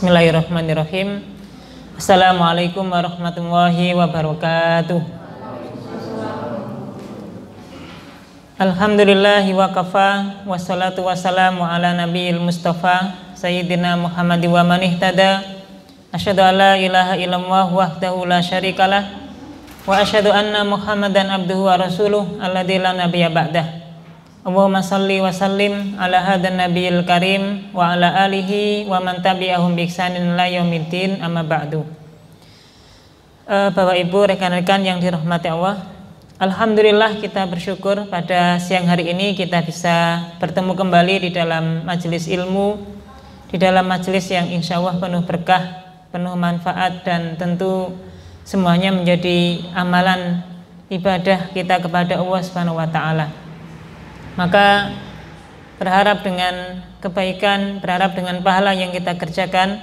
Bismillahirrahmanirrahim. Assalamualaikum warahmatullahi wabarakatuh. Alhamdulillahi wa kafa, wassalatu wassalamu ala nabiyil mustafa Sayyidina Muhammad wa man ihtada. Asyhadu an la ilaha illallah wahdahu la syarikalah wa asyhadu anna Muhammadan abduhu wa rasuluh alladzi la nabiyya ba'dah. Allahumma salli wa sallim ala hadan nabiyil karim wa ala alihi wa man tabi'ahum bi ihsanin ila yaumiddin, amma ba'du. Bapak Ibu, rekan-rekan yang dirahmati Allah, alhamdulillah kita bersyukur pada siang hari ini kita bisa bertemu kembali di dalam majelis ilmu, di dalam majelis yang insya Allah penuh berkah, penuh manfaat, dan tentu semuanya menjadi amalan ibadah kita kepada Allah Subhanahu wa taala. Maka berharap dengan kebaikan, berharap dengan pahala yang kita kerjakan,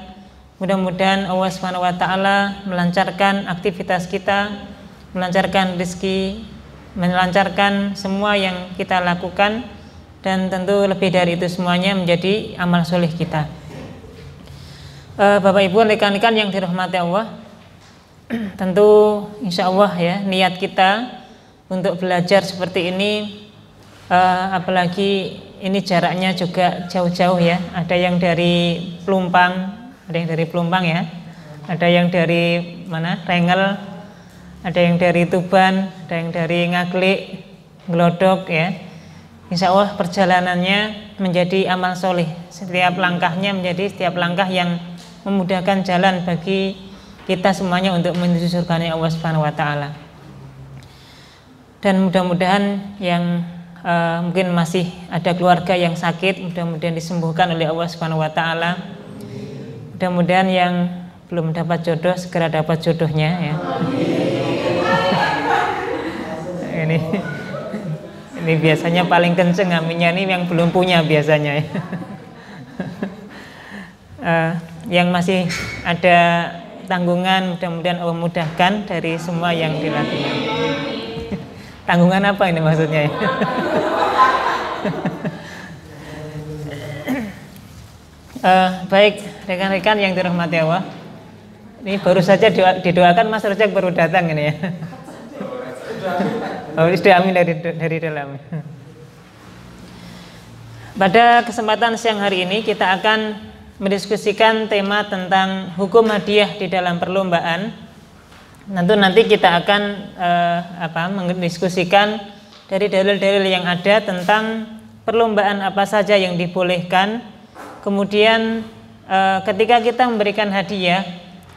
mudah-mudahan Allah Subhanahu wa taala melancarkan aktivitas kita, melancarkan rezeki, melancarkan semua yang kita lakukan, dan tentu lebih dari itu semuanya menjadi amal soleh kita. Bapak Ibu, rekan-rekan yang dirahmati Allah, tentu insya Allah ya, niat kita untuk belajar seperti ini, apalagi ini jaraknya juga jauh-jauh ya. Ada yang dari Plumpang, ya, ada yang dari mana, Rengel, ada yang dari Tuban, ada yang dari Ngaglik, Glodok ya. Insya Allah perjalanannya menjadi amal soleh. Setiap langkahnya menjadi setiap langkah yang memudahkan jalan bagi kita semuanya untuk menuju surganya Allah Subhanahu wa taala. Dan mudah-mudahan yang mungkin masih ada keluarga yang sakit, mudah-mudahan disembuhkan oleh Allah Subhanahu wa taala. Mudah-mudahan yang belum dapat jodoh segera dapat jodohnya ya. Ini biasanya paling kenceng aminnya, ini yang belum punya biasanya ya. Yang masih ada tanggungan, mudah-mudahan Allah mudahkan dari semua yang dilakukan. Tanggungan apa ini maksudnya ya? Baik rekan-rekan yang dirahmati Allah, ini baru saja didoakan Mas Rojak baru datang ini ya. Oh, diamin dari dalam. Pada kesempatan siang hari ini kita akan mendiskusikan tema tentang hukum hadiah di dalam perlombaan. Nanti kita akan mendiskusikan dari dalil-dalil yang ada tentang perlombaan apa saja yang dibolehkan. Kemudian ketika kita memberikan hadiah,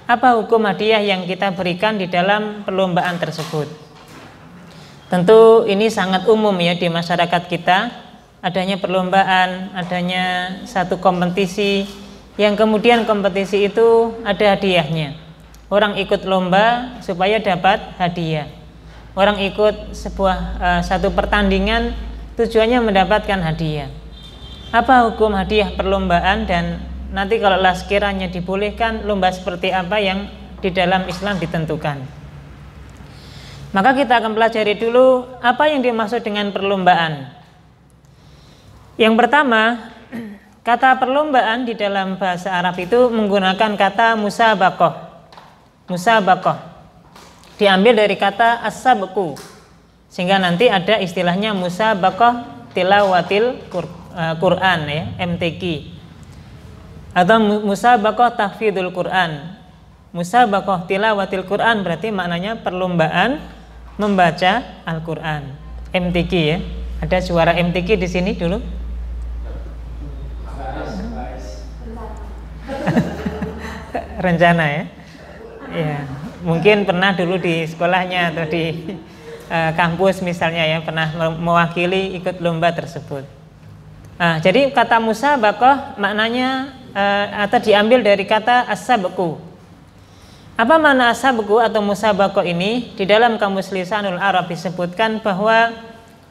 apa hukum hadiah yang kita berikan di dalam perlombaan tersebut. Tentu ini sangat umum ya di masyarakat kita, adanya perlombaan, adanya satu kompetisi yang kemudian kompetisi itu ada hadiahnya. Orang ikut lomba supaya dapat hadiah. Orang ikut satu pertandingan tujuannya mendapatkan hadiah. Apa hukum hadiah perlombaan, dan nanti kalau sekiranya dibolehkan, lomba seperti apa yang di dalam Islam ditentukan. Maka kita akan pelajari dulu apa yang dimaksud dengan perlombaan. Yang pertama, kata perlombaan di dalam bahasa Arab itu menggunakan kata musabaqah. Musabaqah diambil dari kata as-sabqu, sehingga nanti ada istilahnya musabaqah tilawatil Quran ya, MTQ, atau musabaqah tahfidzul Quran. Musabaqah tilawatil Quran berarti maknanya perlombaan membaca Al-Quran, MTQ ya. Ada suara MTQ di sini dulu? Rencana ya. Ya, mungkin pernah dulu di sekolahnya atau di kampus misalnya ya, pernah mewakili ikut lomba tersebut. Jadi kata musabaqah maknanya atau diambil dari kata as-sabqu. Apa makna as-sabqu atau musabaqah ini? Di dalam Kamus Lisanul Arab disebutkan bahwa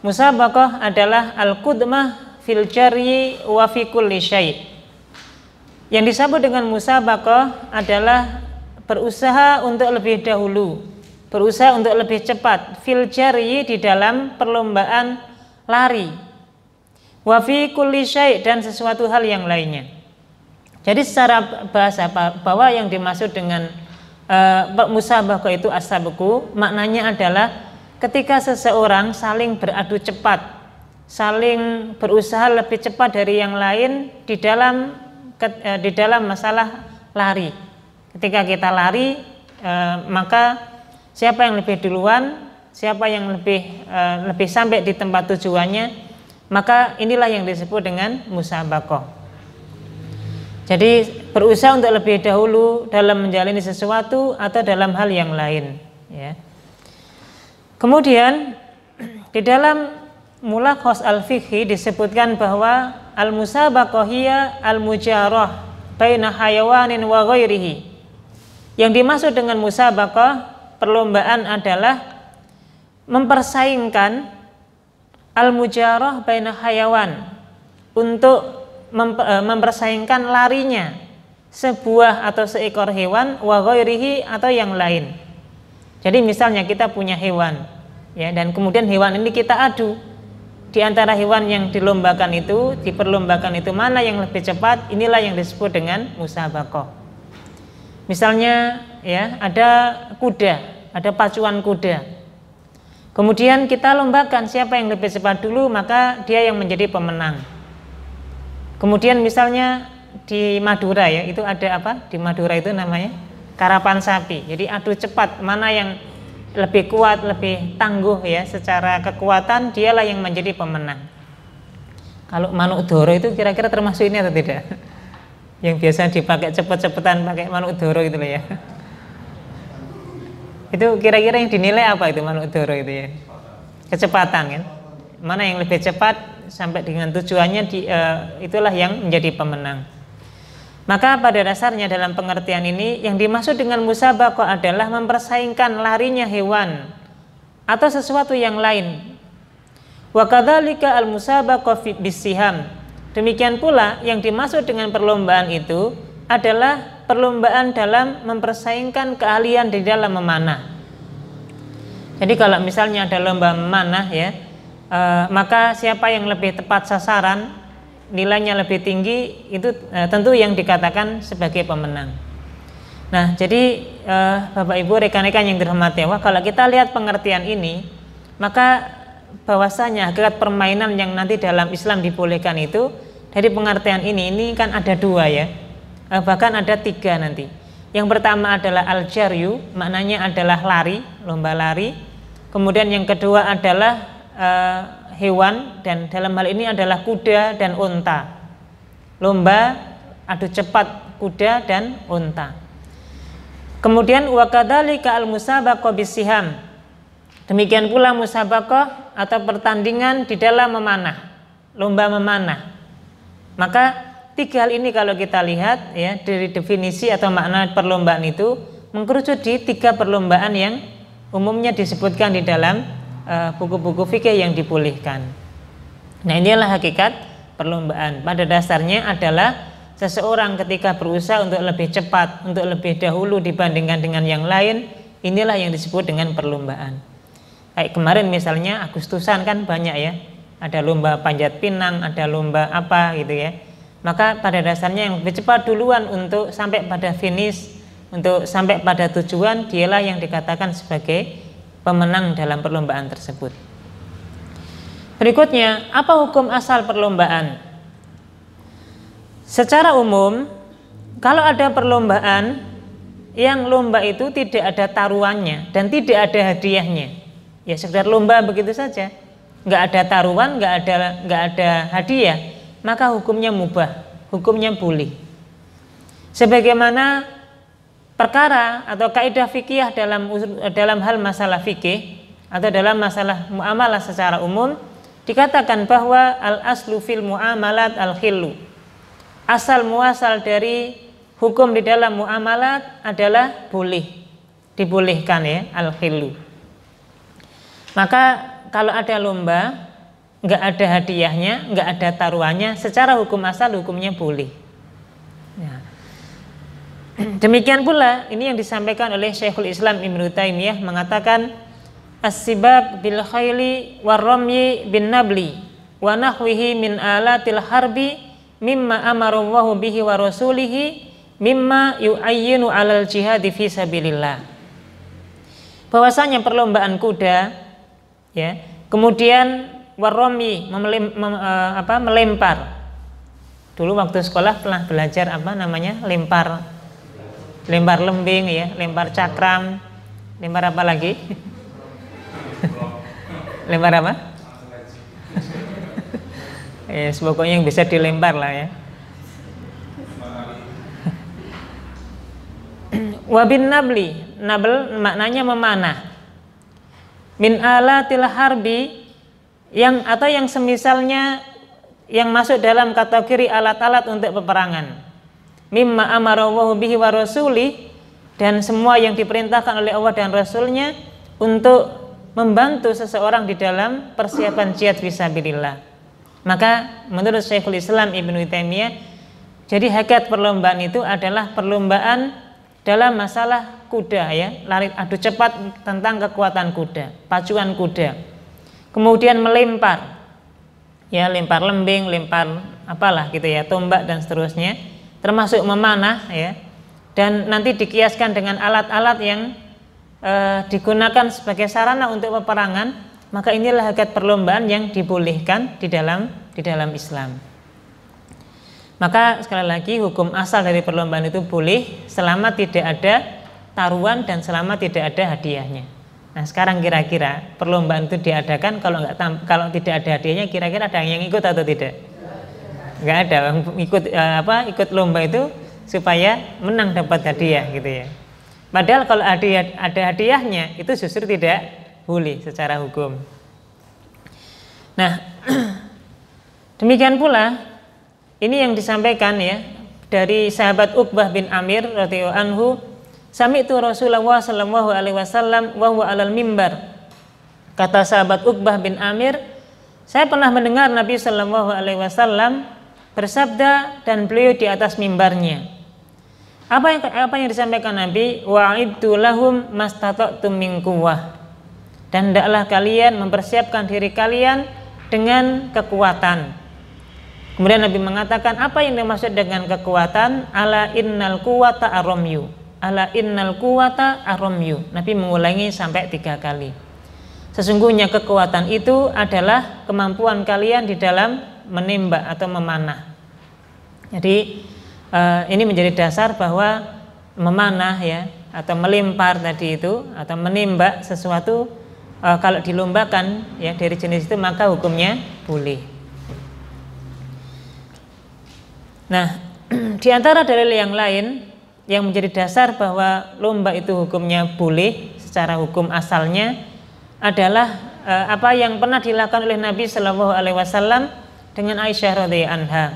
musabaqah adalah al-qudmah fil jaryi wa fi kulli syai'. Yang disebut dengan musabaqah adalah berusaha untuk lebih dahulu, berusaha untuk lebih cepat, fil jaryi di dalam perlombaan lari, wa fi kulli syai' dan sesuatu hal yang lainnya. Jadi secara bahasa bahwa yang dimaksud dengan musabaqah itu as-sabqu, maknanya adalah ketika seseorang saling beradu cepat, saling berusaha lebih cepat dari yang lain di dalam masalah lari. Ketika kita lari, maka siapa yang lebih duluan, siapa yang lebih sampai di tempat tujuannya, maka inilah yang disebut dengan musabaqah. Jadi berusaha untuk lebih dahulu dalam menjalani sesuatu atau dalam hal yang lain, ya. Kemudian di dalam Mulakhas al-Fiqhi disebutkan bahwa al-musabaqah hiya al-mujarah baina hayawanin wa ghairihi. Yang dimaksud dengan musabaqah, perlombaan, adalah mempersaingkan al-mujarah baina hayawan, untuk mempersaingkan larinya sebuah atau seekor hewan wa ghairihi, atau yang lain. Jadi misalnya kita punya hewan, ya, dan kemudian hewan ini kita adu. Di antara hewan yang diperlombakan itu mana yang lebih cepat, inilah yang disebut dengan musabaqah. Misalnya, ya, ada kuda, ada pacuan kuda. Kemudian kita lombakan siapa yang lebih cepat dulu, maka dia yang menjadi pemenang. Kemudian misalnya di Madura, ya, itu ada apa? Di Madura itu namanya karapan sapi. Jadi adu cepat, mana yang lebih kuat, lebih tangguh, ya, secara kekuatan, dialah yang menjadi pemenang. Kalau manuk doro itu kira-kira termasuk ini atau tidak? Yang biasa dipakai cepet-cepetan pakai manuk doro itu loh, ya. Itu kira-kira yang dinilai apa itu manuk doro itu, ya? Kecepatan, kan? Mana yang lebih cepat sampai dengan tujuannya, itulah yang menjadi pemenang. Maka pada dasarnya dalam pengertian ini yang dimaksud dengan musabaqah adalah mempersaingkan larinya hewan atau sesuatu yang lain. Wa kadzalika al-musabaqah bis-siham. Demikian pula yang dimaksud dengan perlombaan itu adalah perlombaan dalam mempersaingkan keahlian di dalam memanah. Jadi kalau misalnya ada lomba memanah, ya, maka siapa yang lebih tepat sasaran, nilainya lebih tinggi, itu tentu yang dikatakan sebagai pemenang. Nah, jadi Bapak Ibu, rekan-rekan yang dirahmati Allah, kalau kita lihat pengertian ini, maka bahwasanya hakikat permainan yang nanti dalam Islam dibolehkan itu dari pengertian ini kan ada dua, ya, bahkan ada tiga nanti. Yang pertama adalah al-jaryu, maknanya adalah lari, lomba lari. Kemudian yang kedua adalah hewan, dan dalam hal ini adalah kuda dan unta. Lomba adu cepat kuda dan unta. Kemudian wa kadzalika al-musabaqah bis-siham. Demikian pula musabaqah atau pertandingan di dalam memanah, lomba memanah. Maka tiga hal ini kalau kita lihat, ya, dari definisi atau makna perlombaan itu mengkerucut di tiga perlombaan yang umumnya disebutkan di dalam buku-buku fikih yang dibolehkan. Nah, inilah hakikat perlombaan. Pada dasarnya adalah seseorang ketika berusaha untuk lebih cepat, untuk lebih dahulu dibandingkan dengan yang lain, inilah yang disebut dengan perlombaan. Kayak kemarin misalnya Agustusan kan banyak, ya, ada lomba panjat pinang, ada lomba apa gitu, ya. Maka pada dasarnya yang lebih cepat duluan untuk sampai pada finish, untuk sampai pada tujuan, dialah yang dikatakan sebagai pemenang dalam perlombaan tersebut. Berikutnya, apa hukum asal perlombaan? Secara umum, kalau ada perlombaan yang lomba itu tidak ada taruhannya dan tidak ada hadiahnya, ya sekedar lomba begitu saja, nggak ada taruhan, nggak ada hadiah, maka hukumnya mubah, hukumnya boleh. Sebagaimana perkara atau kaidah fikih dalam hal masalah fikih atau dalam masalah muamalah secara umum dikatakan bahwa al-aslu fil muamalat al-khillu. Asal muasal dari hukum di dalam muamalat adalah boleh, dibolehkan, ya, al-khillu. Maka kalau ada lomba nggak ada hadiahnya, nggak ada taruhannya, secara hukum asal hukumnya boleh. Ya. Demikian pula ini yang disampaikan oleh Syekhul Islam Ibnu Taimiyah, mengatakan as-sibaq bil khayli war ramyi bin nabli wa nahwihi min alatil harbi mimma amarallahu bihi wa rasulihi mimma yu'ayyinu 'alal jihad fi sabilillah. Bahwasanya perlombaan kuda ya, kemudian waromi melempar. Dulu waktu sekolah pernah belajar apa namanya? lempar lembing ya, lempar cakram, lempar apa lagi? Lempar apa? Ya, pokoknya yang bisa dilempar lah ya. Wabin nabli, nabl maknanya memanah. Min alatil harbi, yang atau yang semisalnya yang masuk dalam kategori alat-alat untuk peperangan. Mimma amarallahu bihi wa rasuli, dan semua yang diperintahkan oleh Allah dan Rasulnya untuk membantu seseorang di dalam persiapan jihad fisabilillah. Maka menurut Syekhul Islam Ibnu Taimiyah, jadi hakikat perlombaan itu adalah perlombaan dalam masalah kuda ya, lari adu cepat tentang kekuatan kuda, pacuan kuda. Kemudian melempar, ya lempar lembing, lempar apalah gitu ya, tombak dan seterusnya, termasuk memanah ya. Dan nanti dikiaskan dengan alat-alat yang digunakan sebagai sarana untuk peperangan, maka inilah hakikat perlombaan yang dibolehkan di dalam Islam. Maka sekali lagi hukum asal dari perlombaan itu boleh selama tidak ada taruhan dan selama tidak ada hadiahnya. Nah sekarang kira-kira perlombaan itu diadakan kalau tidak ada hadiahnya, kira-kira ada yang ikut atau tidak? Nggak ada. Ikut lomba itu supaya menang dapat hadiah gitu ya. Padahal kalau ada hadiahnya itu justru tidak boleh secara hukum. Nah demikian pula ini yang disampaikan ya dari sahabat Uqbah bin Amir radhiyallahu anhu, sami'tu Rasulullah sallallahu alaihi wasallam wa huwa 'alal mimbar. Kata sahabat Uqbah bin Amir, saya pernah mendengar Nabi sallallahu alaihi wasallam bersabda dan beliau di atas mimbarnya. Apa yang disampaikan Nabi? Wa'idtu lahum mastata'tum min quwwah. Dan hendaklah kalian mempersiapkan diri kalian dengan kekuatan. Kemudian Nabi mengatakan, apa yang dimaksud dengan kekuatan? Ala innal quwwata aromyu. Ala innal quwwata aromyu. Nabi mengulangi sampai 3 kali. Sesungguhnya kekuatan itu adalah kemampuan kalian di dalam menembak atau memanah. Jadi ini menjadi dasar bahwa memanah ya atau melempar tadi itu atau menembak sesuatu kalau dilombakan ya dari jenis itu maka hukumnya boleh. Nah, di antara dalil yang lain yang menjadi dasar bahwa lomba itu hukumnya boleh secara hukum asalnya adalah apa yang pernah dilakukan oleh Nabi Shallallahu Alaihi Wasallam dengan Aisyah radhiyallahu anha.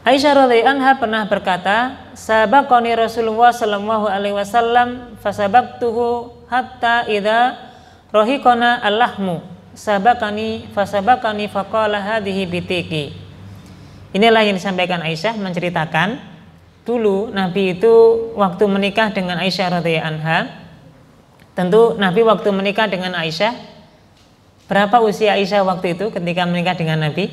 Aisyah radhiyallahu anha pernah berkata, sabaqani Rasulullah Shallallahu Alaihi Wasallam, fasabaqtuhu hatta idza rohiqana al-lahmu, sabaqani fasabaqani faqala hadhihi bitiki. Inilah yang disampaikan Aisyah menceritakan dulu Nabi itu waktu menikah dengan Aisyah radhiyallahu anha. Tentu Nabi waktu menikah dengan Aisyah, berapa usia Aisyah waktu itu ketika menikah dengan Nabi?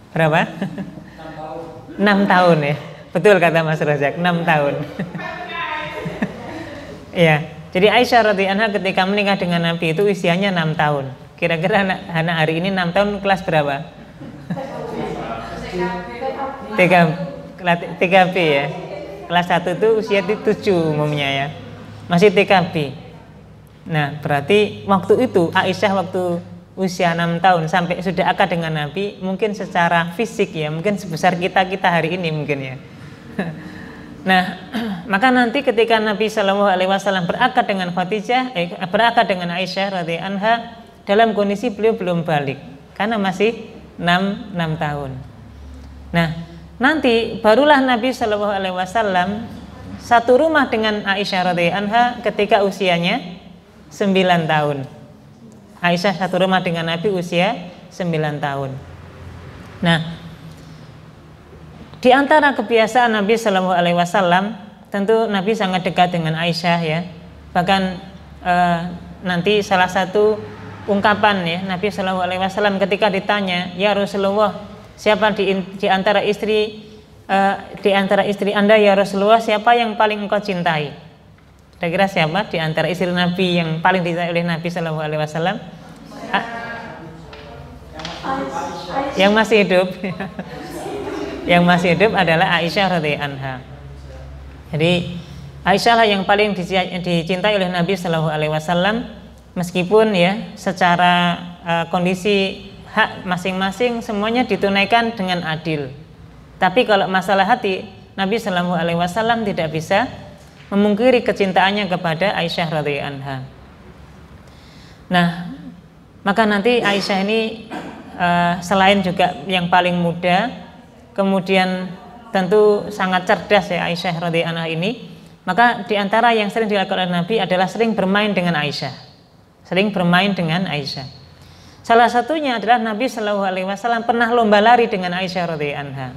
Berapa? 6 tahun ya. Betul kata Mas Razak, 6 tahun. Iya. Jadi Aisyah radhiyallahu anha ketika menikah dengan Nabi itu usianya 6 tahun. Kira-kira anak hari ini 6 tahun kelas berapa? 3B ya. Kelas 1 itu usia 7 umumnya ya. Masih TKB. Nah, berarti waktu itu Aisyah waktu usia 6 tahun sampai sudah akad dengan Nabi, mungkin secara fisik ya, mungkin sebesar kita hari ini mungkin ya. Nah, maka nanti ketika Nabi Shallallahu Alaihi Wasallam berakad dengan berakad dengan Aisyah radhiyallahu anha, dalam kondisi beliau belum balik karena masih 6 tahun. Nah, nanti barulah Nabi Shallallahu Alaihi Wasallam satu rumah dengan Aisyah radhiyallahu anha ketika usianya 9 tahun. Aisyah satu rumah dengan Nabi usia 9 tahun. Nah, di antara kebiasaan Nabi Shallallahu Alaihi Wasallam, tentu Nabi sangat dekat dengan Aisyah ya. Bahkan nanti salah satu ungkapan ya Nabi Shallallahu Alaihi Wasallam ketika ditanya, ya Rasulullah, siapa di antara istri Anda ya Rasulullah, siapa yang paling engkau cintai? Kira-kira siapa di antara istri Nabi yang paling dicintai oleh Nabi Shallallahu Alaihi Wasallam? Yang masih hidup. Yang masih hidup adalah Aisyah radhiyallahu anha. Jadi Aisyah lah yang paling dicintai oleh Nabi Shallallahu Alaihi Wasallam, meskipun ya secara kondisi hak masing-masing semuanya ditunaikan dengan adil. Tapi kalau masalah hati, Nabi Shallallahu Alaihi Wasallam tidak bisa memungkiri kecintaannya kepada Aisyah radhiyallahu anha. Nah, maka nanti Aisyah ini selain juga yang paling muda, kemudian tentu sangat cerdas ya Aisyah radhiyallahu anha ini. Maka diantara yang sering dilakukan oleh Nabi adalah sering bermain dengan Aisyah. Sering bermain dengan Aisyah. Salah satunya adalah Nabi Shallallahu Alaihi Wasallam pernah lomba lari dengan Aisyah radhiyallahu anha.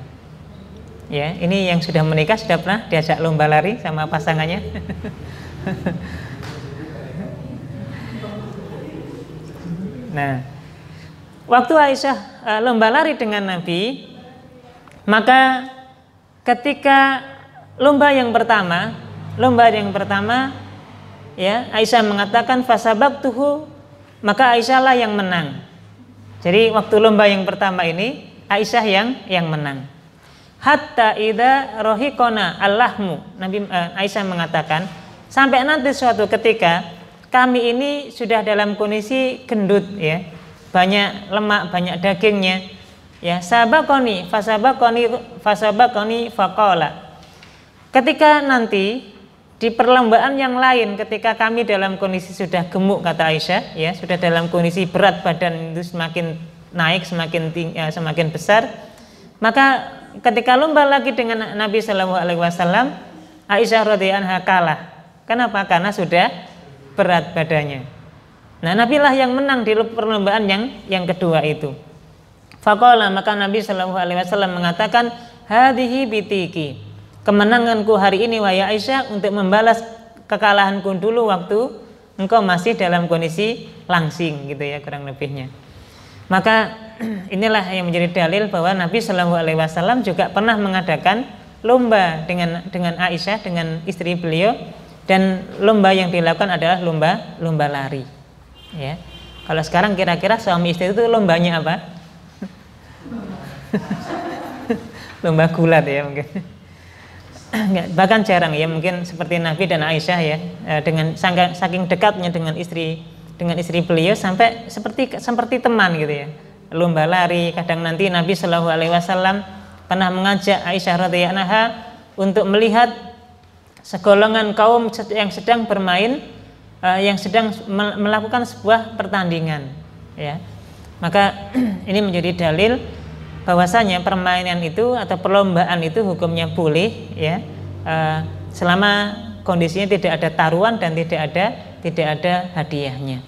Ya, ini yang sudah menikah sudah pernah diajak lomba lari sama pasangannya. Nah, waktu Aisyah lomba lari dengan Nabi, maka ketika lomba yang pertama ya Aisyah mengatakan fasabaqtuhu, maka Aisyah lah yang menang. Jadi waktu lomba yang pertama ini Aisyah yang menang. Hatta idza rohiqona allahmu, Aisyah mengatakan sampai nanti suatu ketika kami ini sudah dalam kondisi gendut ya, banyak lemak, banyak dagingnya ya. Sabaqoni faqala, ketika nanti di perlombaan yang lain, ketika kami dalam kondisi sudah gemuk, kata Aisyah ya, sudah dalam kondisi berat badan itu semakin naik, semakin besar, maka ketika lomba lagi dengan Nabi Shallallahu Alaihi Wasallam, Aisyah radhiyallahu anha kalah. Kenapa? Karena sudah berat badannya. Nah, Nabi lah yang menang di perlombaan yang kedua itu. Faqala, maka Nabi Shallallahu Alaihi Wasallam mengatakan, hadhihi bitiki, kemenanganku hari ini wahai Aisyah untuk membalas kekalahanku dulu waktu engkau masih dalam kondisi langsing gitu ya, kurang lebihnya. Maka inilah yang menjadi dalil bahwa Nabi Shallallahu Alaihi Wasallam juga pernah mengadakan lomba dengan Aisyah, dengan istri beliau, dan lomba yang dilakukan adalah lomba lari. Ya, kalau sekarang kira-kira suami istri itu lombanya apa? Lomba gulat ya mungkin. Bahkan jarang ya, mungkin seperti Nabi dan Aisyah ya, dengan saking dekatnya dengan istri beliau sampai seperti teman gitu ya, lomba lari. Kadang nanti Nabi Shallallahu Alaihi Wasallam pernah mengajak Aisyah radhiyallahu anha untuk melihat segolongan kaum yang sedang bermain, yang sedang melakukan sebuah pertandingan ya. Maka ini menjadi dalil bahwasanya permainan itu atau perlombaan itu hukumnya boleh ya, selama kondisinya tidak ada taruhan dan tidak ada hadiahnya.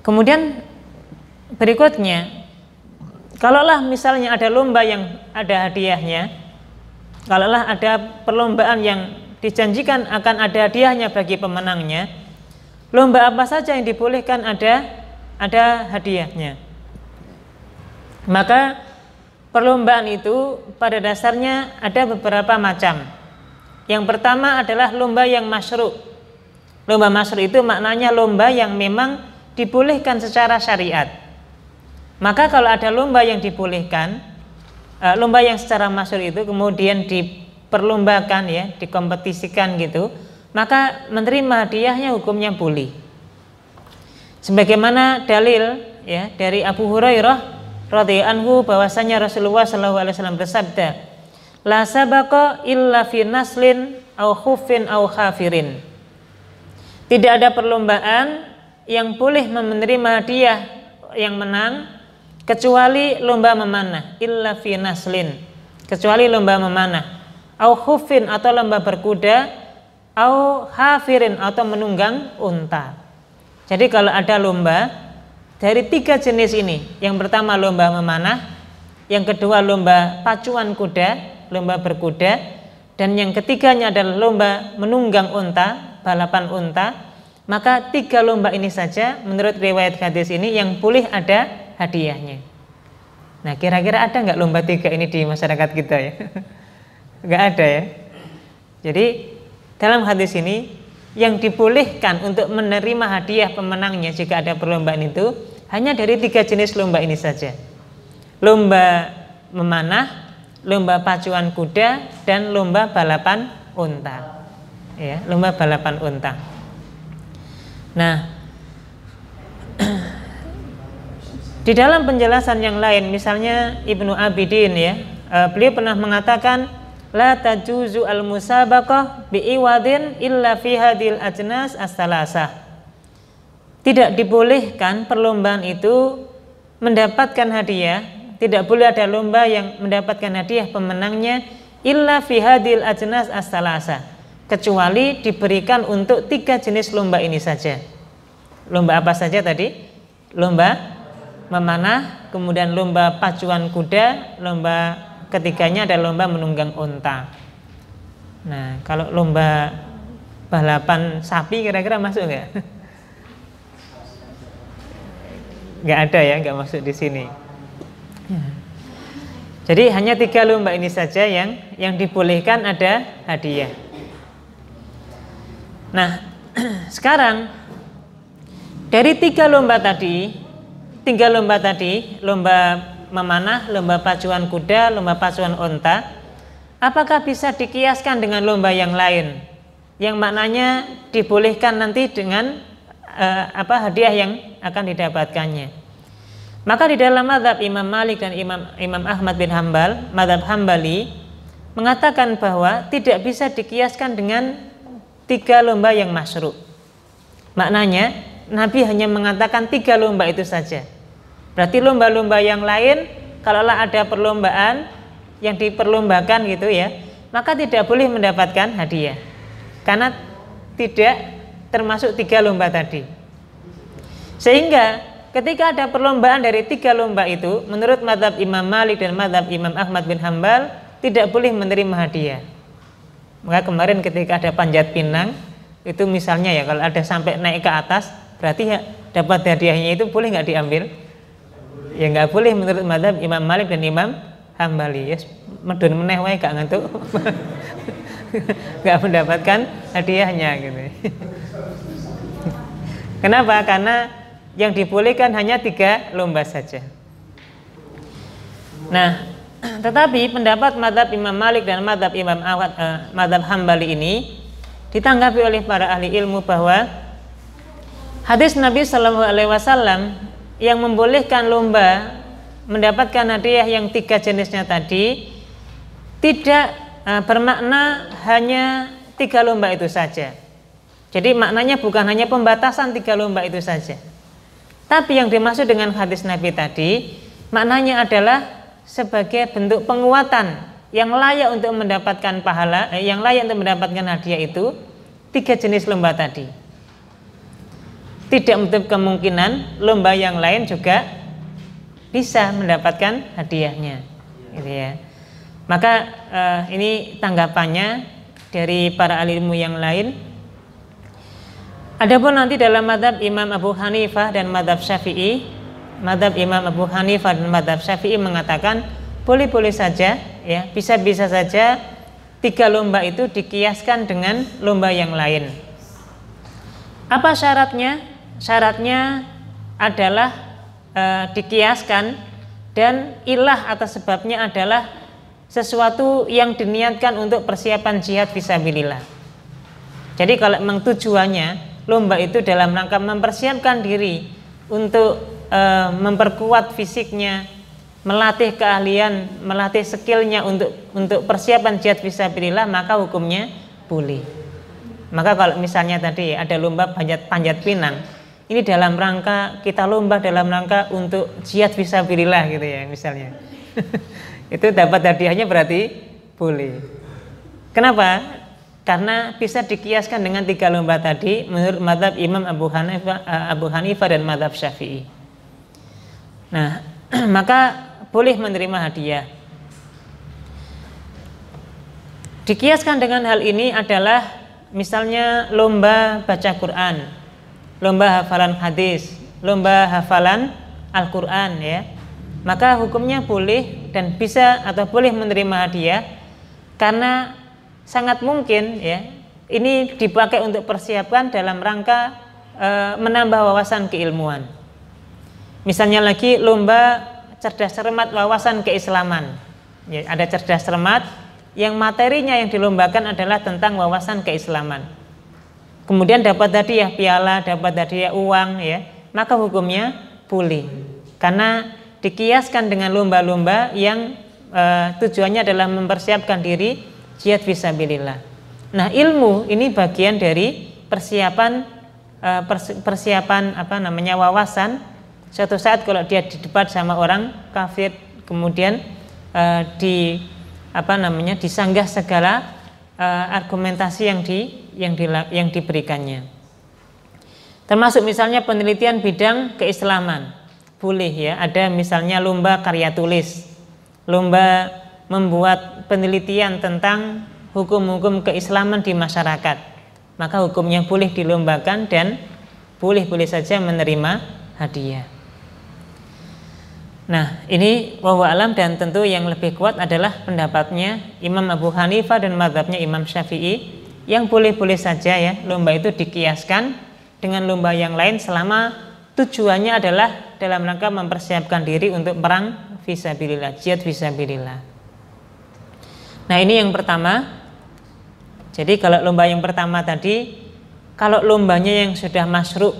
Kemudian berikutnya, kalaulah misalnya ada lomba yang ada hadiahnya, kalaulah ada perlombaan yang dijanjikan akan ada hadiahnya bagi pemenangnya, lomba apa saja yang dibolehkan ada hadiahnya. Maka perlombaan itu pada dasarnya ada beberapa macam. Yang pertama adalah lomba yang masyru'. Lomba masyru' itu maknanya lomba yang memang dibolehkan secara syariat. Maka kalau ada lomba yang dibolehkan, lomba yang secara masyru' itu kemudian diperlombakan ya, dikompetisikan gitu, maka menerima hadiahnya hukumnya boleh. Sebagaimana dalil ya dari Abu Hurairah radhiyallahu anhu bahwasanya Rasulullah sallallahu alaihi wasallam bersabda, la sabaqa illa fi naslin au khuffin au khafirin. Tidak ada perlombaan yang boleh menerima hadiah yang menang kecuali lomba memanah, illa fi naslin, kecuali lomba memanah, au khuffin atau lomba berkuda, au khafirin atau menunggang unta. Jadi kalau ada lomba dari 3 jenis ini, yang pertama lomba memanah, yang kedua lomba pacuan kuda, lomba berkuda, dan yang ketiganya adalah lomba menunggang unta, balapan unta, maka 3 lomba ini saja menurut riwayat hadis ini yang boleh ada hadiahnya. Nah, kira-kira ada nggak lomba 3 ini di masyarakat kita ya? Nggak ada ya. Jadi dalam hadis ini yang dibolehkan untuk menerima hadiah pemenangnya jika ada perlombaan itu hanya dari 3 jenis lomba ini saja. Lomba memanah, lomba pacuan kuda, dan lomba balapan unta. Ya, lomba balapan unta. Nah, di dalam penjelasan yang lain, misalnya Ibnu Abidin ya, beliau pernah mengatakan la tajuzu al-musabaqah bi'iwadin illa fi hadil ajnas as-salasah. Tidak dibolehkan perlombaan itu mendapatkan hadiah, tidak boleh ada lomba yang mendapatkan hadiah pemenangnya illa fi hadil ajnas as-salasah, kecuali diberikan untuk 3 jenis lomba ini saja. Lomba apa saja tadi? Lomba memanah, kemudian lomba pacuan kuda, lomba ketiganya ada lomba menunggang unta. Nah, kalau lomba balapan sapi kira-kira masuk nggak? Nggak ada ya, nggak masuk di sini. Jadi hanya 3 lomba ini saja yang dibolehkan ada hadiah. Nah, sekarang dari 3 lomba tadi, lomba memanah, lomba pacuan kuda, lomba pacuan unta, apakah bisa dikiaskan dengan lomba yang lain yang maknanya dibolehkan nanti dengan hadiah yang akan didapatkannya? Maka di dalam mazhab Imam Malik dan Imam Ahmad bin Hambal, mazhab Hambali mengatakan bahwa tidak bisa dikiaskan dengan 3 lomba yang masyru'. Maknanya Nabi hanya mengatakan 3 lomba itu saja. Berarti lomba-lomba yang lain, kalaulah ada perlombaan yang diperlombakan gitu ya, maka tidak boleh mendapatkan hadiah, karena tidak termasuk 3 lomba tadi. Sehingga ketika ada perlombaan dari 3 lomba itu, menurut mazhab Imam Malik dan mazhab Imam Ahmad bin Hambal, tidak boleh menerima hadiah. Maka kemarin ketika ada panjat pinang, itu misalnya ya, kalau ada sampai naik ke atas, berarti ya, dapat hadiahnya itu boleh nggak diambil? Ya nggak boleh menurut mazhab Imam Malik dan Imam Hambali. Ya, medun meneh wae gak ngantuk. Nggak mendapatkan hadiahnya gitu. Kenapa? Karena yang dibolehkan hanya 3 lomba saja. Nah, tetapi pendapat mazhab Imam Malik dan mazhab mazhab Hambali ini ditanggapi oleh para ahli ilmu bahwa hadis Nabi Shallallahu Alaihi Wasallam yang membolehkan lomba mendapatkan hadiah yang 3 jenisnya tadi tidak bermakna hanya 3 lomba itu saja. Jadi maknanya bukan hanya pembatasan 3 lomba itu saja. Tapi yang dimaksud dengan hadis Nabi tadi maknanya adalah sebagai bentuk penguatan yang layak untuk mendapatkan pahala, yang layak untuk mendapatkan hadiah itu 3 jenis lomba tadi. Tidak menutup kemungkinan lomba yang lain juga bisa mendapatkan hadiahnya, gitu ya. Maka ini tanggapannya dari para ahli ilmu yang lain. Adapun nanti dalam mazhab Imam Abu Hanifah dan mazhab Syafi'i, mazhab Imam Abu Hanifah dan mazhab Syafi'i mengatakan boleh-boleh saja, ya, bisa-bisa saja 3 lomba itu dikiaskan dengan lomba yang lain. Apa syaratnya? Syaratnya adalah dikiaskan dan ilah atau sebabnya adalah sesuatu yang diniatkan untuk persiapan jihad fisabilillah. Jadi kalau memang tujuannya lomba itu dalam rangka mempersiapkan diri untuk memperkuat fisiknya, melatih keahlian, melatih skillnya untuk persiapan jihad fisabilillah, maka hukumnya boleh. Maka kalau misalnya tadi ada lomba panjat pinang, ini dalam rangka kita lomba dalam rangka untuk jihad fisabilillah gitu ya misalnya. Itu dapat hadiahnya berarti boleh. Kenapa? Karena bisa dikiaskan dengan 3 lomba tadi menurut mazhab Imam Abu Hanifah dan mazhab Syafi'i. Nah, maka boleh menerima hadiah. Dikiaskan dengan hal ini adalah misalnya lomba baca Quran. lomba hafalan hadis, lomba hafalan Al-Quran ya, maka hukumnya boleh dan bisa atau boleh menerima hadiah, karena sangat mungkin ya ini dipakai untuk persiapan dalam rangka menambah wawasan keilmuan. Misalnya lagi lomba cerdas cermat wawasan keislaman ya, ada cerdas cermat yang materinya yang dilombakan adalah tentang wawasan keislaman, kemudian dapat hadiah piala, dapat hadiah uang ya, maka hukumnya boleh karena dikiaskan dengan lomba-lomba yang tujuannya adalah mempersiapkan diri jihad fisabilillah. Nah, ilmu ini bagian dari persiapan wawasan. Suatu saat kalau dia didebat sama orang kafir, kemudian disanggah segala argumentasi yang diberikannya. Termasuk misalnya penelitian bidang keislaman, boleh ya. Ada misalnya lomba karya tulis, lomba membuat penelitian tentang hukum-hukum keislaman di masyarakat, maka hukumnya boleh dilombakan dan boleh saja menerima hadiah. Nah, ini wallahu alam, dan tentu yang lebih kuat adalah pendapatnya Imam Abu Hanifah dan mazhabnya Imam Syafi'i, yang boleh-boleh saja ya lomba itu dikiaskan dengan lomba yang lain selama tujuannya adalah dalam rangka mempersiapkan diri untuk perang fisabilillah, jihad fisabilillah. Nah, ini yang pertama. Jadi kalau lomba yang pertama tadi, kalau lombanya yang sudah masyru',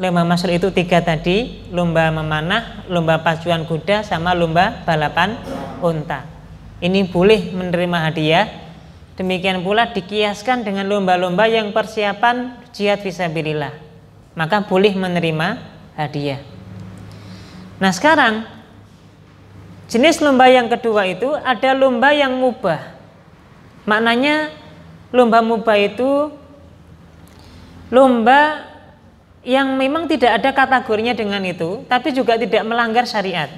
lomba masyru' itu 3 tadi, lomba memanah, lomba pacuan kuda, sama lomba balapan unta. Ini boleh menerima hadiah. Demikian pula dikiaskan dengan lomba-lomba yang persiapan jihad fisabilillah, maka boleh menerima hadiah. Nah, sekarang jenis lomba yang kedua itu ada lomba yang mubah. Maknanya lomba mubah itu lomba yang memang tidak ada kategorinya dengan itu, tapi juga tidak melanggar syariat.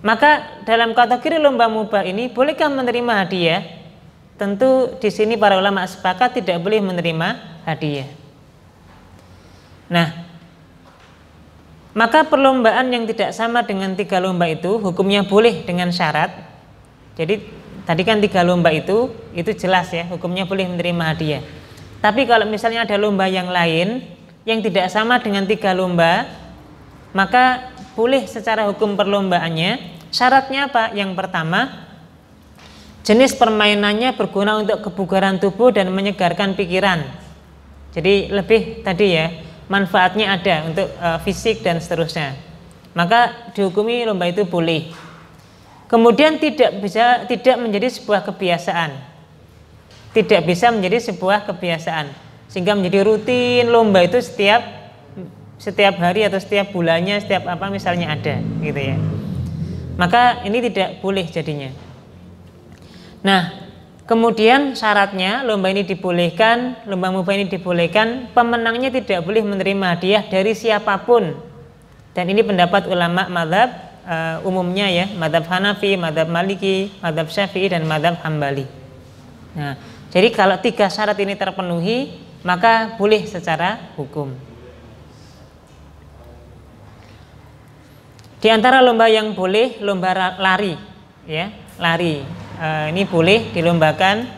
Maka dalam kategori lomba mubah ini bolehkah menerima hadiah? Tentu di sini para ulama sepakat tidak boleh menerima hadiah. Nah, maka perlombaan yang tidak sama dengan 3 lomba itu hukumnya boleh dengan syarat. Jadi tadi kan 3 lomba itu jelas ya, hukumnya boleh menerima hadiah. Tapi kalau misalnya ada lomba yang lain yang tidak sama dengan 3 lomba, maka boleh secara hukum perlombaannya. Syaratnya apa? Yang pertama, jenis permainannya berguna untuk kebugaran tubuh dan menyegarkan pikiran. Jadi lebih tadi ya, manfaatnya ada untuk fisik dan seterusnya, maka dihukumi lomba itu boleh. Kemudian tidak menjadi sebuah kebiasaan, tidak bisa menjadi sebuah kebiasaan sehingga menjadi rutin lomba itu setiap hari atau setiap bulannya, setiap apa misalnya ada gitu ya, maka ini tidak boleh jadinya. Nah, kemudian syaratnya lomba ini dibolehkan, lomba mubah ini dibolehkan, pemenangnya tidak boleh menerima hadiah dari siapapun. Dan ini pendapat ulama mazhab umumnya ya, mazhab Hanafi, mazhab Maliki, mazhab Syafi'i, dan mazhab Hambali. Nah, jadi kalau 3 syarat ini terpenuhi, maka boleh secara hukum. Di antara lomba yang boleh, lomba lari ya, lari. Ini boleh dilombakan.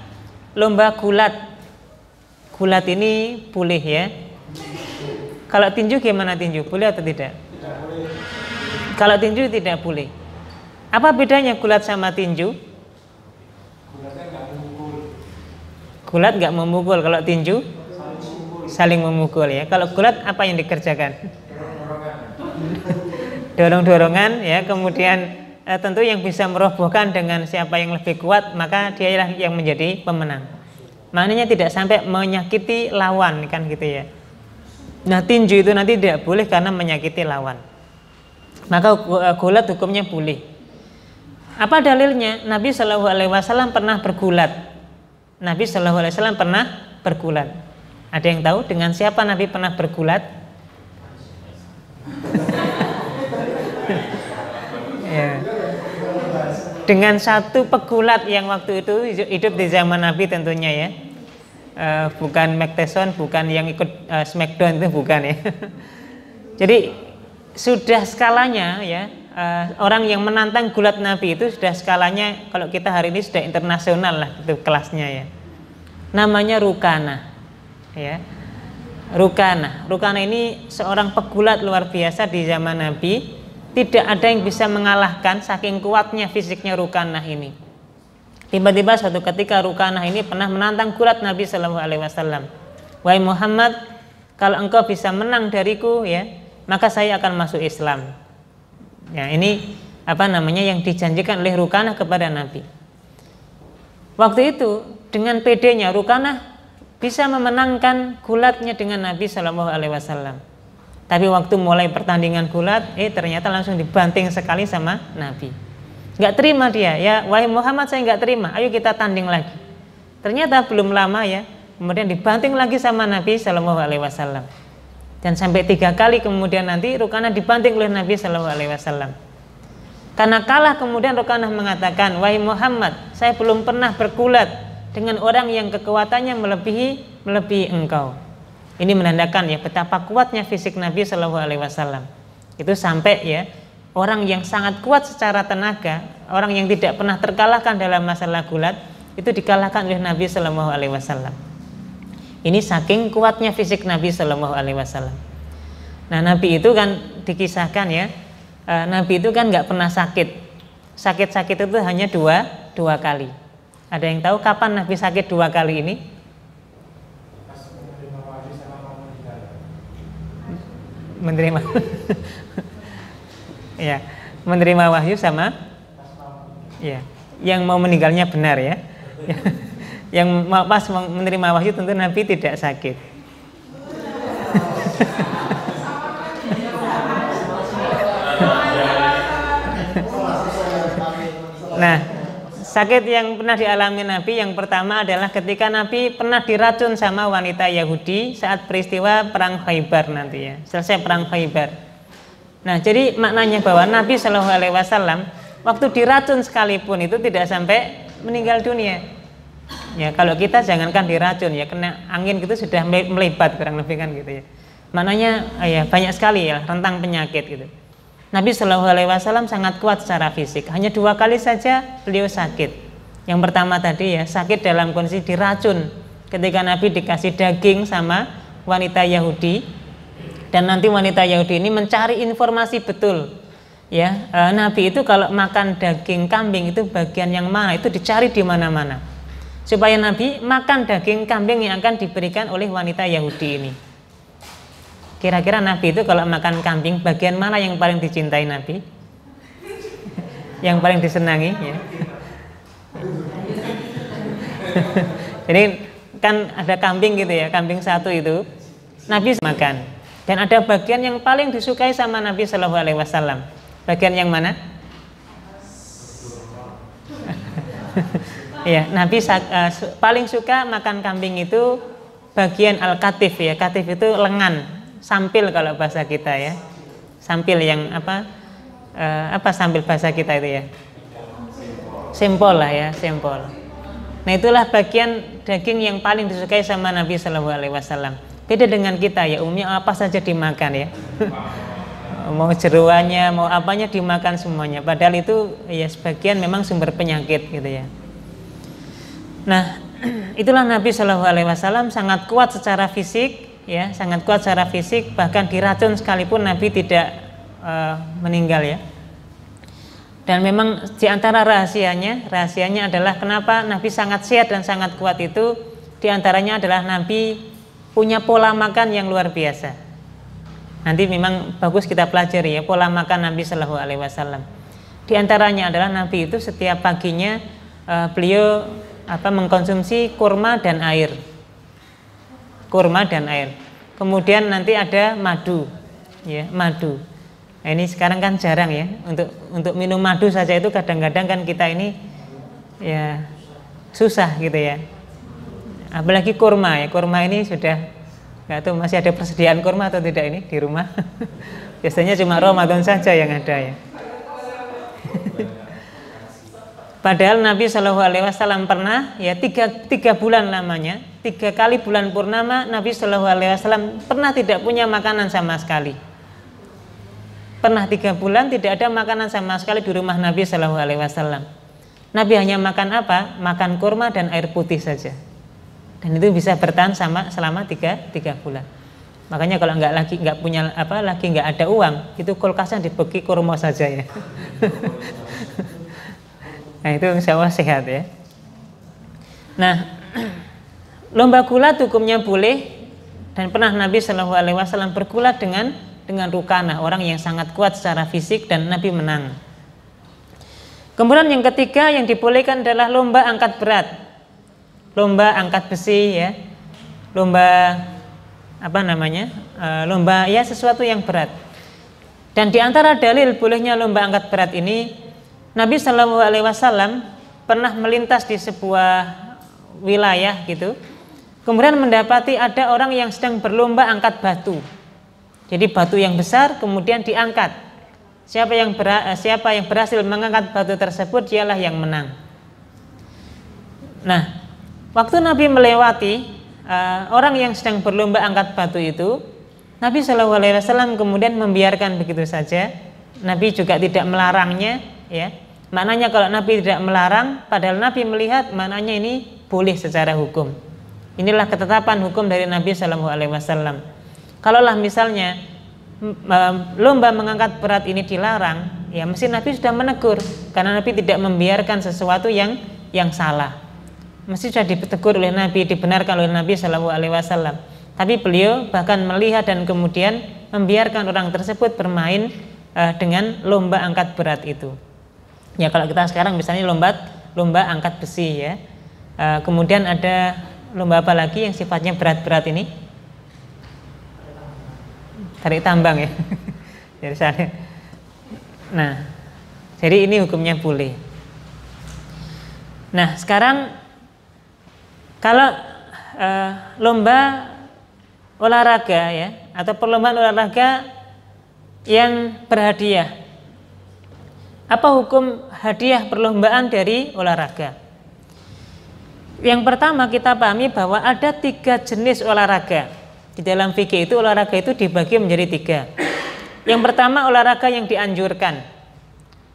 Lomba gulat, gulat ini boleh ya. Kalau tinju gimana, tinju boleh atau tidak? Tidak boleh. Kalau tinju tidak boleh. Apa bedanya gulat sama tinju? Gulatnya nggak memukul. Gulat nggak memukul. Kalau tinju saling memukul ya. Kalau gulat apa yang dikerjakan? Dorong-dorongan ya. Kemudian tentu yang bisa merobohkan dengan siapa yang lebih kuat, maka dialah yang menjadi pemenang. Maknanya tidak sampai menyakiti lawan kan gitu ya. Nah, tinju itu nanti tidak boleh karena menyakiti lawan. Maka gulat hukumnya boleh. Apa dalilnya? Nabi Shallallahu Alaihi Wasallam pernah bergulat. Nabi Shallallahu Alaihi Wasallam pernah bergulat. Ada yang tahu dengan siapa Nabi pernah bergulat? Ya. Dengan satu pegulat yang waktu itu hidup di zaman Nabi tentunya ya. bukan Mike Tyson, bukan yang ikut Smackdown, itu bukan ya. Jadi sudah skalanya ya, orang yang menantang gulat Nabi itu sudah skalanya, kalau kita hari ini sudah internasional lah itu kelasnya ya. Namanya Rukanah ya. Rukanah ini seorang pegulat luar biasa di zaman Nabi. Tidak ada yang bisa mengalahkan saking kuatnya fisiknya Rukanah ini. Tiba-tiba suatu ketika Rukanah ini pernah menantang gulat Nabi Shallallahu Alaihi Wasallam. Wahai Muhammad, kalau engkau bisa menang dariku ya, maka saya akan masuk Islam. Ya, ini yang dijanjikan oleh Rukanah kepada Nabi. Waktu itu dengan pedenya Rukanah bisa memenangkan gulatnya dengan Nabi Shallallahu Alaihi Wasallam. Tapi waktu mulai pertandingan gulat, ternyata langsung dibanting sekali sama Nabi. Nggak terima dia, ya wahai Muhammad saya nggak terima, ayo kita tanding lagi. Ternyata belum lama ya, kemudian dibanting lagi sama Nabi Shallallahu Alaihi Wasallam. Dan sampai 3 kali kemudian nanti Rukanah dibanting oleh Nabi Shallallahu Alaihi Wasallam. Karena kalah kemudian Rukanah mengatakan, wahai Muhammad, saya belum pernah bergulat dengan orang yang kekuatannya melebihi engkau. Ini menandakan ya betapa kuatnya fisik Nabi Shallallahu Alaihi Wasallam. Itu sampai ya orang yang sangat kuat secara tenaga, orang yang tidak pernah terkalahkan dalam masalah gulat, itu dikalahkan oleh Nabi Shallallahu Alaihi Wasallam. Ini saking kuatnya fisik Nabi Shallallahu Alaihi Wasallam. Nah, Nabi itu kan dikisahkan ya, Nabi itu kan nggak pernah sakit. Sakit-sakit itu hanya dua kali. Ada yang tahu kapan Nabi sakit 2 kali ini? Menerima ya, menerima wahyu sama ya, yang mau meninggalnya benar ya. Yang pas menerima wahyu tentu Nabi tidak sakit. Nah, sakit yang pernah dialami Nabi yang pertama adalah ketika Nabi pernah diracun sama wanita Yahudi saat peristiwa perang Khaybar nanti ya, selesai perang Khaybar. Nah, jadi maknanya bahwa Nabi Shallallahu Alaihi Wasallam waktu diracun sekalipun itu tidak sampai meninggal dunia. Ya, kalau kita jangankan diracun ya, kena angin gitu sudah melebat kurang lebih kan gitu ya. Maknanya ya banyak sekali ya rentang penyakit gitu. Nabi Shallallahu Alaihi Wasallam sangat kuat secara fisik. Hanya 2 kali saja beliau sakit. Yang pertama tadi ya sakit dalam kondisi diracun ketika Nabi dikasih daging sama wanita Yahudi, dan nanti wanita Yahudi ini mencari informasi betul ya, Nabi itu kalau makan daging kambing itu bagian yang mana, itu dicari di mana-mana supaya Nabi makan daging kambing yang akan diberikan oleh wanita Yahudi ini. Kira-kira Nabi itu kalau makan kambing bagian mana yang paling dicintai Nabi? Yang paling disenangi ya. Jadi kan ada kambing gitu ya, kambing satu itu Nabi makan. Dan ada bagian yang paling disukai sama Nabi Shallallahu Alaihi Wasallam. Bagian yang mana? Ya, Nabi paling suka makan kambing itu bagian al-katif ya. Katif itu lengan, sampil kalau bahasa kita ya. Sampil yang apa sampil bahasa kita itu ya? Sempol lah ya, sempol. Nah, itulah bagian daging yang paling disukai sama Nabi Shallallahu Alaihi Wasallam. Beda dengan kita ya, umumnya apa saja dimakan ya. Mau jeruannya, mau apanya dimakan semuanya. Padahal itu ya sebagian memang sumber penyakit gitu ya. Nah, itulah Nabi Shallallahu Alaihi Wasallam sangat kuat secara fisik ya, sangat kuat secara fisik, bahkan diracun sekalipun Nabi tidak meninggal ya. Dan memang diantara rahasianya adalah kenapa Nabi sangat sehat dan sangat kuat itu, diantaranya adalah Nabi punya pola makan yang luar biasa. Nanti memang bagus kita pelajari ya pola makan Nabi Shallallahu Alaihi Wasallam. Diantaranya adalah Nabi itu setiap paginya beliau mengkonsumsi kurma dan air. Kurma dan air. Kemudian nanti ada madu, ya madu. Nah, ini sekarang kan jarang ya untuk minum madu saja itu kadang-kadang kan kita ini ya susah gitu ya. Apalagi kurma ya, kurma ini sudah nggak tahu masih ada persediaan kurma atau tidak ini di rumah. Biasanya cuma Ramadan saja yang ada ya. Padahal Nabi Shallallahu Alaihi Wasallam pernah ya tiga bulan lamanya, 3 kali bulan purnama Nabi Shallallahu Alaihi Wasallam pernah tidak punya makanan sama sekali. Pernah 3 bulan tidak ada makanan sama sekali di rumah Nabi Shallallahu Alaihi Wasallam. Nabi hanya makan apa? Makan kurma dan air putih saja. Dan itu bisa bertahan selama 3 bulan. Makanya kalau nggak punya lagi nggak ada uang, itu kulkasnya dibagi kurma saja ya. Nah itu insya Allah sehat ya. Nah lomba gulat hukumnya boleh, dan pernah Nabi Shallallahu Alaihi Wasallam bergulat dengan Rukanah, orang yang sangat kuat secara fisik, dan Nabi menang. Kemudian yang ketiga yang dibolehkan adalah lomba angkat berat, lomba angkat besi ya, lomba lomba ya sesuatu yang berat. Dan di antara dalil bolehnya lomba angkat berat ini, Nabi Shallallahu Alaihi Wasallam pernah melintas di sebuah wilayah gitu, kemudian mendapati ada orang yang sedang berlomba angkat batu. Jadi batu yang besar kemudian diangkat. Siapa yang berhasil mengangkat batu tersebut, dialah yang menang. Nah, waktu Nabi melewati orang yang sedang berlomba angkat batu itu, Nabi Shallallahu Alaihi Wasallam kemudian membiarkan begitu saja. Nabi juga tidak melarangnya ya. Maknanya kalau Nabi tidak melarang, padahal Nabi melihat, maknanya ini boleh secara hukum. Inilah ketetapan hukum dari Nabi Shallallahu Alaihi Wasallam. Kalaulah misalnya lomba mengangkat berat ini dilarang, ya mesti Nabi sudah menegur, karena Nabi tidak membiarkan sesuatu yang salah. Mesti sudah ditegur oleh Nabi, dibenarkan oleh Nabi Shallallahu Alaihi Wasallam. Tapi beliau bahkan melihat dan kemudian membiarkan orang tersebut bermain dengan lomba angkat berat itu. Ya kalau kita sekarang misalnya lomba angkat besi ya, kemudian ada lomba apa lagi yang sifatnya berat-berat ini? Tarik tambang ya. Jadi ini hukumnya boleh. Nah sekarang kalau lomba olahraga ya, atau perlombaan olahraga yang berhadiah, apa hukum hadiah perlombaan dari olahraga? Yang pertama kita pahami bahwa ada 3 jenis olahraga. Di dalam fikih itu olahraga itu dibagi menjadi 3. Yang pertama olahraga yang dianjurkan.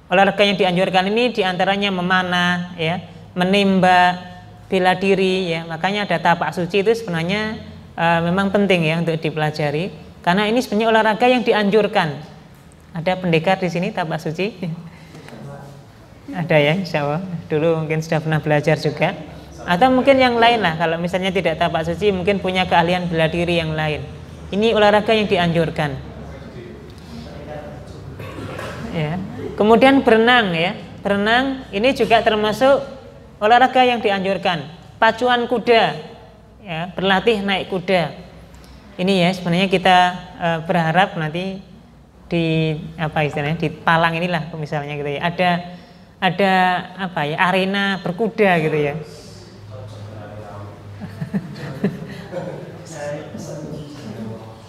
Olahraga yang dianjurkan ini diantaranya memanah, ya, menembak, bela diri, ya. Makanya ada tapak suci itu sebenarnya memang penting ya untuk dipelajari, karena ini sebenarnya olahraga yang dianjurkan. Ada pendekar di sini tapak suci? Ada ya, insya Allah. Dulu mungkin sudah pernah belajar juga. Atau mungkin yang lain lah, kalau misalnya tidak tapak suci mungkin punya keahlian bela diri yang lain. Ini olahraga yang dianjurkan ya. Kemudian berenang ya, berenang ini juga termasuk olahraga yang dianjurkan. Pacuan kuda ya, berlatih naik kuda. Ini ya sebenarnya kita berharap nanti di di Palang inilah misalnya gitu ya, ada arena berkuda gitu ya.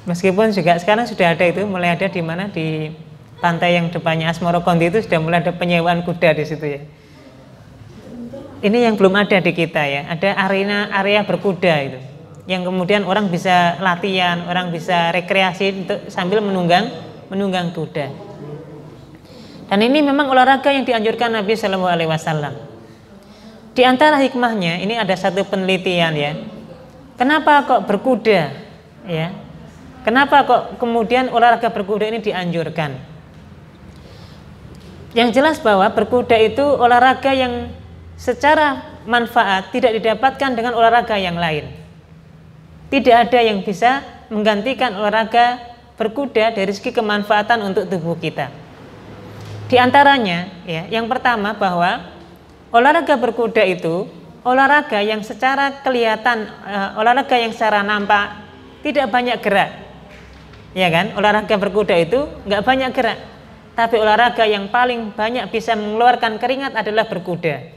Meskipun juga sekarang sudah ada itu, mulai ada di mana, di pantai yang depannya Asmoro Konti itu sudah mulai ada penyewaan kuda di situ ya. Ini yang belum ada di kita ya, ada area berkuda itu, yang kemudian orang bisa latihan, orang bisa rekreasi untuk sambil menunggang kuda. Dan ini memang olahraga yang dianjurkan Nabi Shallallahu Alaihi Wasallam. Di antara hikmahnya ini ada satu penelitian ya. Kenapa kok berkuda? Ya. Kenapa kok kemudian olahraga berkuda ini dianjurkan? Yang jelas bahwa berkuda itu olahraga yang secara manfaat tidak didapatkan dengan olahraga yang lain. Tidak ada yang bisa menggantikan olahraga berkuda dari segi kemanfaatan untuk tubuh kita. Di antaranya, ya, yang pertama bahwa olahraga berkuda itu olahraga yang secara kelihatan, olahraga yang secara nampak tidak banyak gerak, ya kan? Olahraga berkuda itu nggak banyak gerak, tapi olahraga yang paling banyak bisa mengeluarkan keringat adalah berkuda.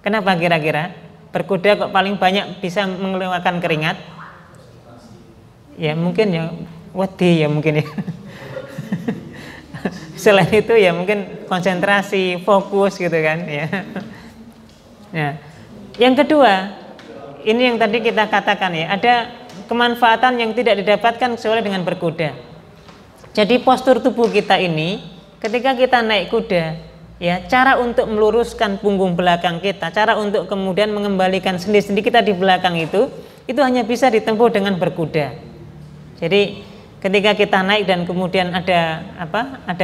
Kenapa kira-kira berkuda kok paling banyak bisa mengeluarkan keringat? Ya mungkin ya wedi ya mungkin ya. Selain itu ya mungkin konsentrasi, fokus gitu kan ya. Nah, yang kedua, ini yang tadi kita katakan ya, ada kemanfaatan yang tidak didapatkan kecuali dengan berkuda. Jadi postur tubuh kita ini ketika kita naik kuda, ya, cara untuk meluruskan punggung belakang kita, cara untuk kemudian mengembalikan sendi-sendi kita di belakang itu hanya bisa ditempuh dengan berkuda. Jadi ketika kita naik dan kemudian ada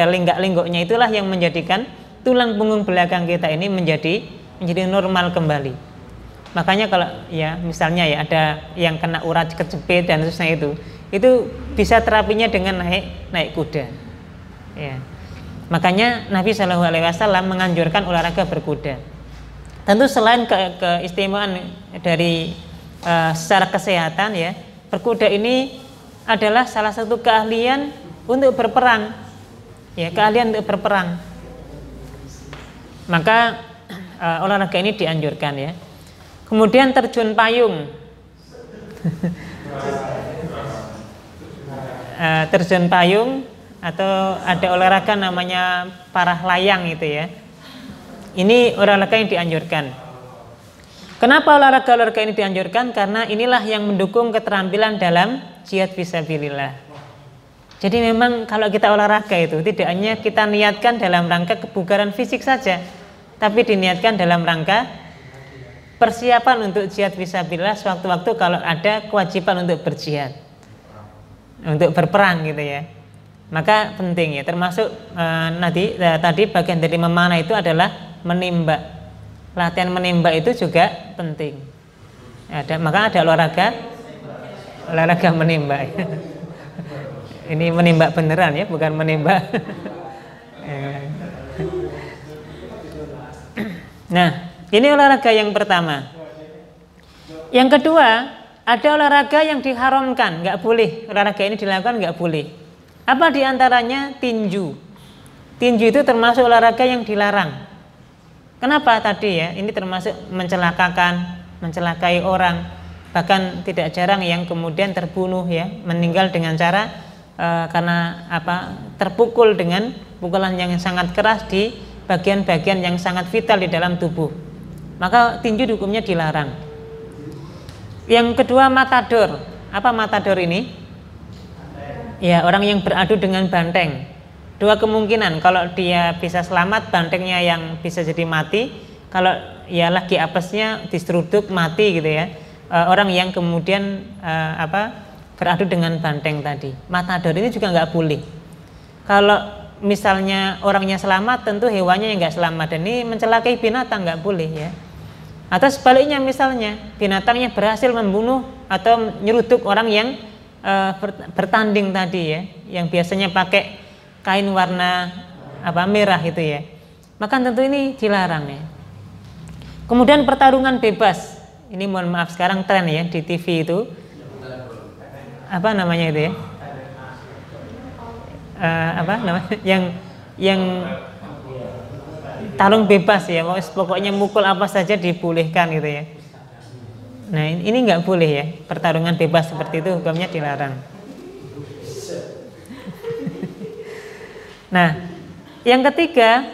lenggak-lenggoknya, itulah yang menjadikan tulang punggung belakang kita ini menjadi normal kembali. Makanya kalau ya misalnya ya ada yang kena urat kejepit dan seterusnya itu bisa terapinya dengan naik kuda. Ya. Makanya Nabi Shallallahu Alaihi Wasallam menganjurkan olahraga berkuda. Tentu selain keistimewaan dari secara kesehatan ya, berkuda ini adalah salah satu keahlian untuk berperang. Ya, keahlian untuk berperang. Maka olahraga ini dianjurkan ya. Kemudian terjun payung. Terjun payung atau ada olahraga namanya parah layang itu ya. Ini olahraga yang dianjurkan. Kenapa olahraga ini dianjurkan? Karena inilah yang mendukung keterampilan dalam jihad fisabilillah. Jadi memang kalau kita olahraga itu tidak hanya kita niatkan dalam rangka kebugaran fisik saja, tapi diniatkan dalam rangka persiapan untuk jihad fisabilillah sewaktu-waktu kalau ada kewajiban untuk berjihad, untuk berperang gitu ya. Maka penting ya, termasuk tadi bagian dari memanah itu adalah menembak. Latihan menembak itu juga penting. Maka ada olahraga menembak. Ini menembak beneran ya, bukan menembak. Nah, ini olahraga yang pertama. Yang kedua, ada olahraga yang diharamkan, nggak boleh. Olahraga ini dilakukan nggak boleh. Apa diantaranya? Tinju. Tinju itu termasuk olahraga yang dilarang. Kenapa tadi ya? Ini termasuk mencelakai orang. Bahkan tidak jarang yang kemudian terbunuh ya, meninggal dengan cara karena terpukul dengan pukulan yang sangat keras di bagian-bagian yang sangat vital di dalam tubuh. Maka tinju hukumnya dilarang. Yang kedua, matador. Apa matador ini? Ya, orang yang beradu dengan banteng. Dua kemungkinan, kalau dia bisa selamat, bantengnya yang bisa jadi mati. Kalau ya lagi apesnya diseruduk mati gitu ya. Orang yang kemudian beradu dengan banteng tadi. Matador ini juga nggak boleh. Kalau misalnya orangnya selamat, tentu hewannya yang nggak selamat, dan ini mencelakai binatang, nggak boleh ya. Atau sebaliknya, misalnya binatangnya berhasil membunuh atau nyeruduk orang yang bertanding tadi ya, yang biasanya pakai kain warna merah itu ya, maka tentu ini dilarang ya. Kemudian pertarungan bebas, ini mohon maaf sekarang tren ya di TV itu, apa namanya itu ya, yang tarung bebas ya, pokoknya mukul apa saja dibolehkan gitu ya. Nah ini nggak boleh ya, pertarungan bebas seperti itu hukumnya dilarang. Nah, yang ketiga,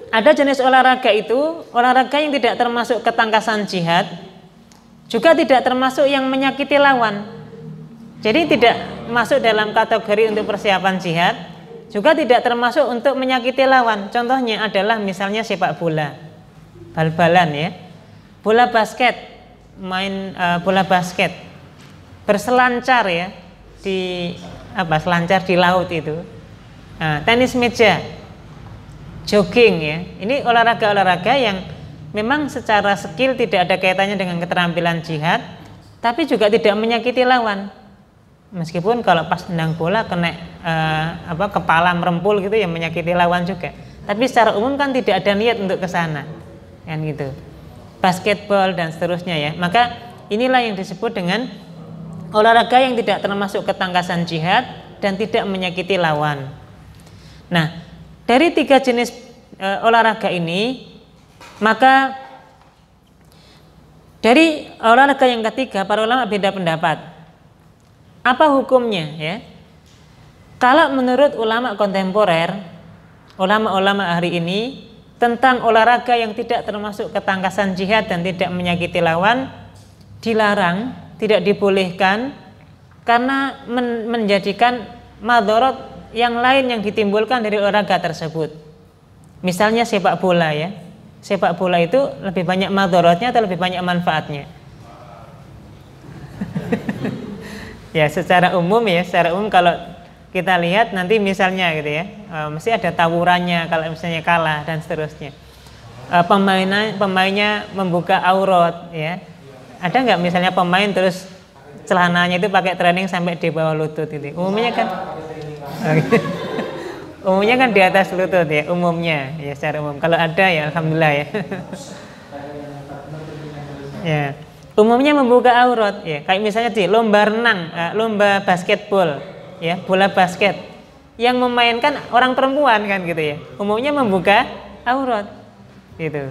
ada jenis olahraga itu, olahraga yang tidak termasuk ketangkasan jihad, juga tidak termasuk yang menyakiti lawan. Jadi tidak masuk dalam kategori untuk persiapan jihad, juga tidak termasuk untuk menyakiti lawan. Contohnya adalah misalnya sepak bola, bal-balan ya, bola basket, main bola basket, berselancar ya, selancar di laut itu. Nah, tenis meja, jogging ya, ini olahraga-olahraga yang memang secara skill tidak ada kaitannya dengan keterampilan jihad, tapi juga tidak menyakiti lawan. Meskipun kalau pas nendang bola kena kepala merempul gitu ya, menyakiti lawan juga. Tapi secara umum kan tidak ada niat untuk ke sana, kan gitu. Basketball dan seterusnya ya. Maka inilah yang disebut dengan olahraga yang tidak termasuk ketangkasan jihad dan tidak menyakiti lawan. Nah, dari tiga jenis olahraga ini, maka dari olahraga yang ketiga para ulama beda pendapat. Apa hukumnya ya? Kalau menurut ulama kontemporer, ulama-ulama hari ini, tentang olahraga yang tidak termasuk ketangkasan jihad dan tidak menyakiti lawan, dilarang, tidak dibolehkan, karena menjadikan madorot yang lain yang ditimbulkan dari olahraga tersebut. Misalnya sepak bola ya, sepak bola itu lebih banyak madorotnya atau lebih banyak manfaatnya? Ya secara umum kalau kita lihat nanti misalnya gitu ya, mesti ada tawurannya kalau misalnya kalah dan seterusnya. Pemainnya membuka aurat ya. Ada nggak misalnya pemain terus celananya itu pakai training sampai di bawah lutut itu? Umumnya kan di atas lutut ya, umumnya ya secara umum. Kalau ada ya alhamdulillah ya. Ya. Umumnya membuka aurat ya. Kayak misalnya di lomba renang, lomba basketball ya, bola basket. Yang memainkan orang perempuan kan gitu ya. Umumnya membuka aurat. Gitu.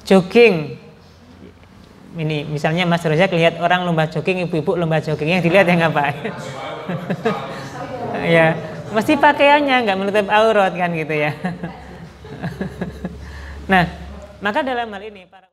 Jogging. Ini misalnya Mas Rozak lihat orang lomba jogging, ibu-ibu lomba jogging, yang dilihat yang apa? Ya, mesti pakaiannya nggak menutup aurat kan gitu ya. Nah, maka dalam hal ini para